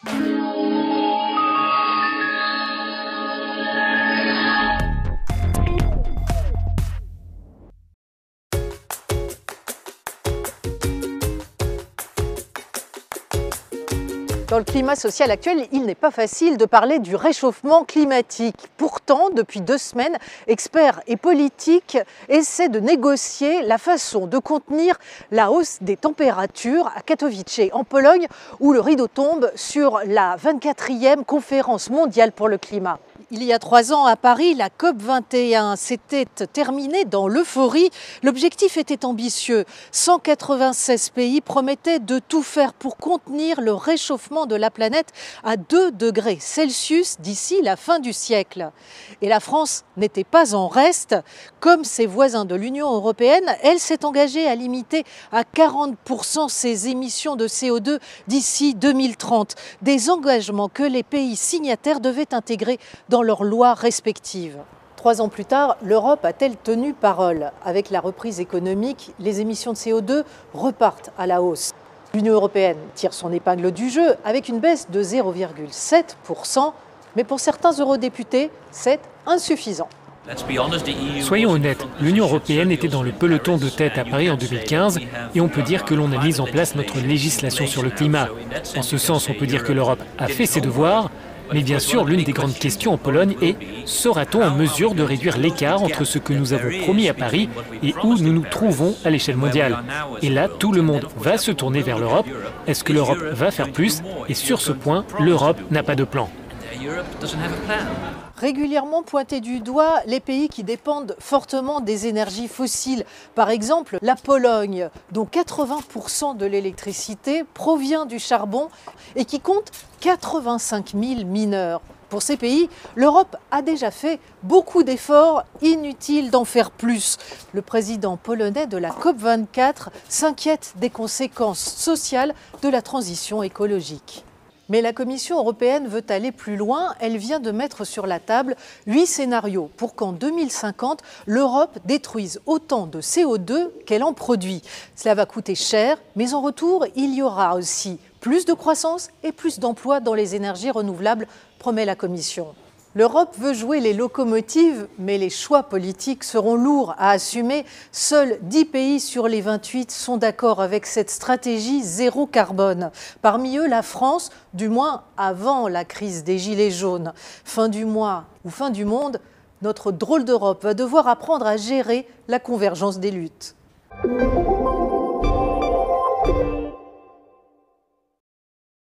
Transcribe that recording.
Dans le climat social actuel, il n'est pas facile de parler du réchauffement climatique. Pourtant, depuis 2 semaines, experts et politiques essaient de négocier la façon de contenir la hausse des températures à Katowice, en Pologne, où le rideau tombe sur la 24e conférence mondiale pour le climat. Il y a 3 ans à Paris, la COP21 s'était terminée dans l'euphorie. L'objectif était ambitieux. 196 pays promettaient de tout faire pour contenir le réchauffement de la planète à 2 degrés Celsius d'ici la fin du siècle. Et la France n'était pas en reste. Comme ses voisins de l'Union européenne, elle s'est engagée à limiter à 40% ses émissions de CO2 d'ici 2030. Des engagements que les pays signataires devaient intégrer dans leurs lois respectives. 3 ans plus tard, l'Europe a-t-elle tenu parole? Avec la reprise économique, les émissions de CO2 repartent à la hausse. L'Union européenne tire son épingle du jeu avec une baisse de 0,7%, mais pour certains eurodéputés, c'est insuffisant. Soyons honnêtes, l'Union européenne était dans le peloton de tête à Paris en 2015 et on peut dire que l'on a mis en place notre législation sur le climat. En ce sens, on peut dire que l'Europe a fait ses devoirs. Mais bien sûr, l'une des grandes questions en Pologne est « sera-t-on en mesure de réduire l'écart entre ce que nous avons promis à Paris et où nous nous trouvons à l'échelle mondiale ?» Et là, tout le monde va se tourner vers l'Europe. Est-ce que l'Europe va faire plus? Et sur ce point, l'Europe n'a pas de plan. Régulièrement pointés du doigt les pays qui dépendent fortement des énergies fossiles. Par exemple, la Pologne, dont 80% de l'électricité provient du charbon et qui compte 85 000 mineurs. Pour ces pays, l'Europe a déjà fait beaucoup d'efforts, inutile d'en faire plus. Le président polonais de la COP24 s'inquiète des conséquences sociales de la transition écologique. Mais la Commission européenne veut aller plus loin. Elle vient de mettre sur la table 8 scénarios pour qu'en 2050, l'Europe détruise autant de CO2 qu'elle en produit. Cela va coûter cher, mais en retour, il y aura aussi plus de croissance et plus d'emplois dans les énergies renouvelables, promet la Commission. L'Europe veut jouer les locomotives, mais les choix politiques seront lourds à assumer. Seuls 10 pays sur les 28 sont d'accord avec cette stratégie zéro carbone. Parmi eux, la France, du moins avant la crise des Gilets jaunes. Fin du mois ou fin du monde, notre drôle d'Europe va devoir apprendre à gérer la convergence des luttes.